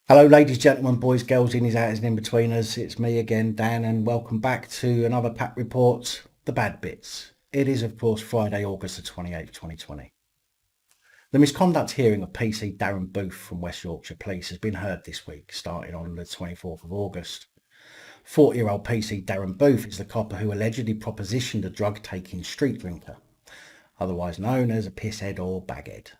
Hello, ladies, gentlemen, boys, girls, innies, outers, and in-betweeners. It's me again, Dan, and welcome back to another PAP Reports, The Bad Bits. It is, of course, Friday, August the 28th, 2020. The misconduct hearing of PC Darren Booth from West Yorkshire Police has been heard this week, starting on the 24th of August. 40-year-old PC Darren Booth is the copper who allegedly propositioned a drug-taking street drinker, otherwise known as a pisshead or baghead.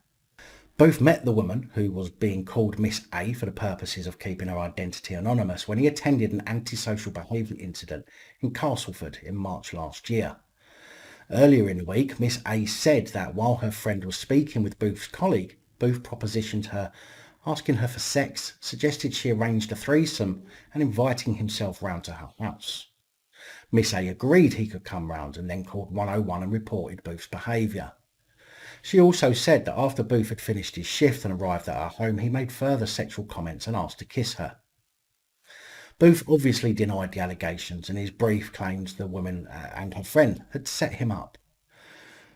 Both met the woman, who was being called Miss A for the purposes of keeping her identity anonymous, when he attended an antisocial behaviour incident in Castleford in March last year. Earlier in the week, Miss A said that while her friend was speaking with Booth's colleague, Booth propositioned her, asking her for sex, suggested she arranged a threesome, and inviting himself round to her house. Miss A agreed he could come round and then called 101 and reported Booth's behaviour. She also said that after Booth had finished his shift and arrived at her home, he made further sexual comments and asked to kiss her. Booth obviously denied the allegations, and his brief claims the woman and her friend had set him up,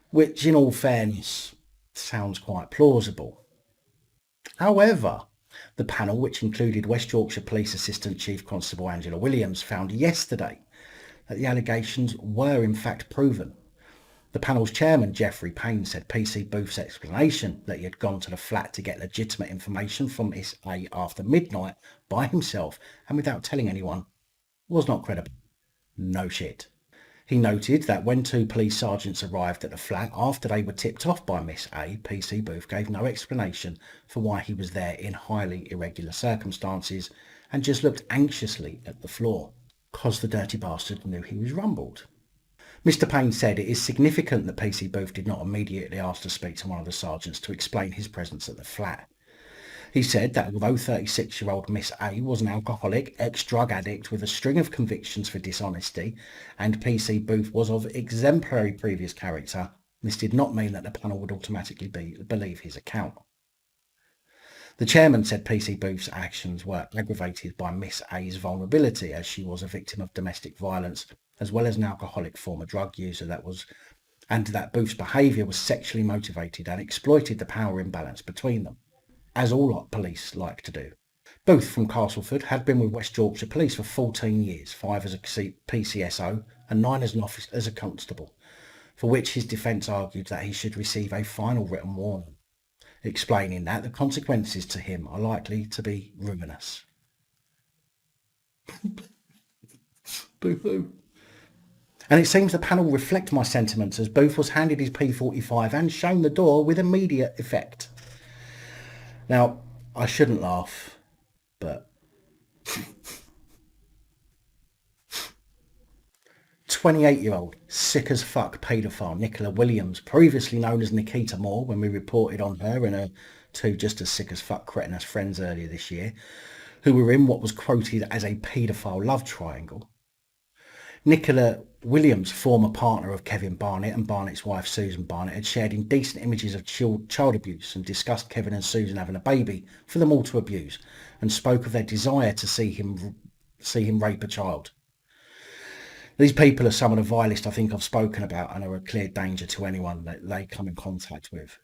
which in all fairness sounds quite plausible. However, the panel, which included West Yorkshire Police Assistant Chief Constable Angela Williams, found yesterday that the allegations were in fact proven. The panel's chairman, Geoffrey Payne, said PC Booth's explanation that he had gone to the flat to get legitimate information from Miss A after midnight by himself and without telling anyone was not credible. No shit. He noted that when two police sergeants arrived at the flat after they were tipped off by Miss A, PC Booth gave no explanation for why he was there in highly irregular circumstances and just looked anxiously at the floor, 'cause the dirty bastard knew he was rumbled. Mr. Payne said it is significant that PC Booth did not immediately ask to speak to one of the sergeants to explain his presence at the flat. He said that although 36-year-old Miss A was an alcoholic, ex-drug addict with a string of convictions for dishonesty, and PC Booth was of exemplary previous character, this did not mean that the panel would automatically believe his account. The chairman said PC Booth's actions were aggravated by Miss A's vulnerability, as she was a victim of domestic violence as well as an alcoholic former drug user and that Booth's behaviour was sexually motivated and exploited the power imbalance between them, as all police like to do. Booth from Castleford had been with West Yorkshire Police for 14 years, 5 as a PCSO and 9 as an officer as a constable, for which his defence argued that he should receive a final written warning, explaining that the consequences to him are likely to be ruinous. Boo-hoo. And it seems the panel reflect my sentiments, as Booth was handed his P45 and shown the door with immediate effect. Now, I shouldn't laugh, but 28-year-old sick as fuck paedophile Nicola Williams, previously known as Nikita Moore when we reported on her and her two just as sick as fuck cretinous friends earlier this year, who were in what was quoted as a paedophile love triangle. Nicola Williams, former partner of Kevin Barnett and Barnett's wife Susan Barnett, had shared indecent images of child abuse and discussed Kevin and Susan having a baby for them all to abuse, and spoke of their desire to see him rape a child. These people are some of the vilest I think I've spoken about and are a clear danger to anyone that they come in contact with.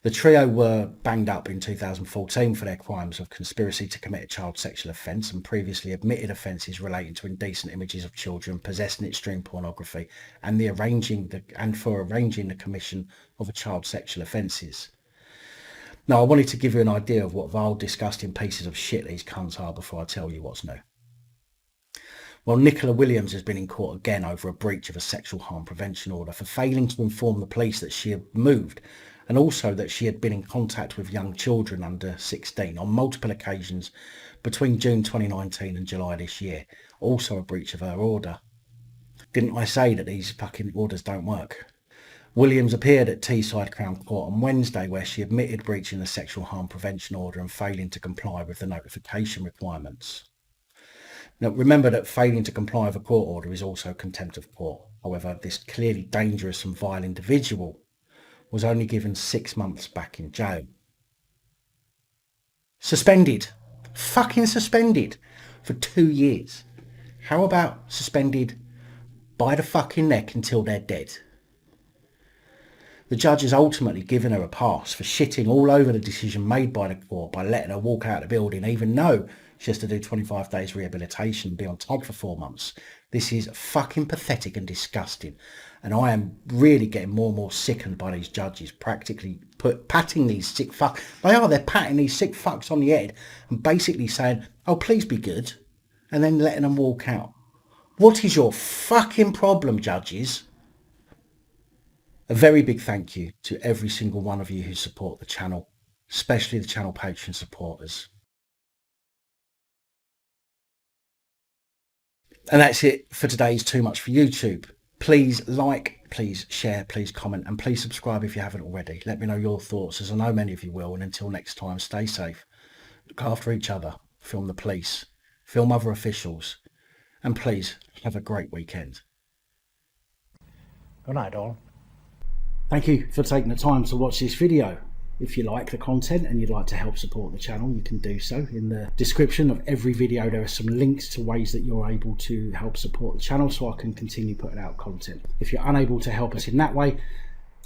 The trio were banged up in 2014 for their crimes of conspiracy to commit a child sexual offence and previously admitted offences relating to indecent images of children, possessing extreme pornography, and for arranging the commission of a child sexual offences. Now, I wanted to give you an idea of what vile, disgusting pieces of shit these cunts are before I tell you what's new. Well, Nicola Williams has been in court again over a breach of a sexual harm prevention order for failing to inform the police that she had moved, and also that she had been in contact with young children under 16 on multiple occasions between June 2019 and July this year. Also a breach of her order. Didn't I say that these fucking orders don't work? Williams appeared at Teesside Crown Court on Wednesday, where she admitted breaching the sexual harm prevention order and failing to comply with the notification requirements. Now, remember that failing to comply with a court order is also contempt of court. However, this clearly dangerous and vile individual was only given 6 months back in jail. Suspended. Fucking suspended for 2 years. How about suspended by the fucking neck until they're dead? The judge has ultimately given her a pass for shitting all over the decision made by the court by letting her walk out of the building, even though she has to do 25 days rehabilitation and be on tag for 4 months. This is fucking pathetic and disgusting. And I am really getting more and more sickened by these judges practically patting these sick fucks. They're patting these sick fucks on the head and basically saying, oh, please be good, and then letting them walk out. What is your fucking problem, judges? A very big thank you to every single one of you who support the channel, especially the channel Patreon supporters. And that's it for today's Too Much for YouTube. Please like, please share, please comment, and please subscribe if you haven't already. Let me know your thoughts, as I know many of you will. And until next time, stay safe, look after each other, film the police, film other officials, and please have a great weekend. Good night, all. Thank you for taking the time to watch this video. If you like the content and you'd like to help support the channel, you can do so. In the description of every video there are some links to ways that you're able to help support the channel so I can continue putting out content. If you're unable to help us in that way,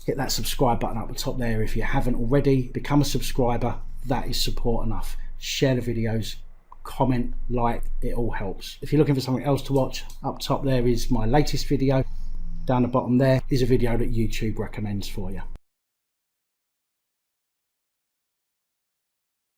hit that subscribe button up the top there. If you haven't already, become a subscriber. That is support enough. Share the videos, comment, like, it all helps. If you're looking for something else to watch, up top there is my latest video. Down the bottom there is a video that YouTube recommends for you.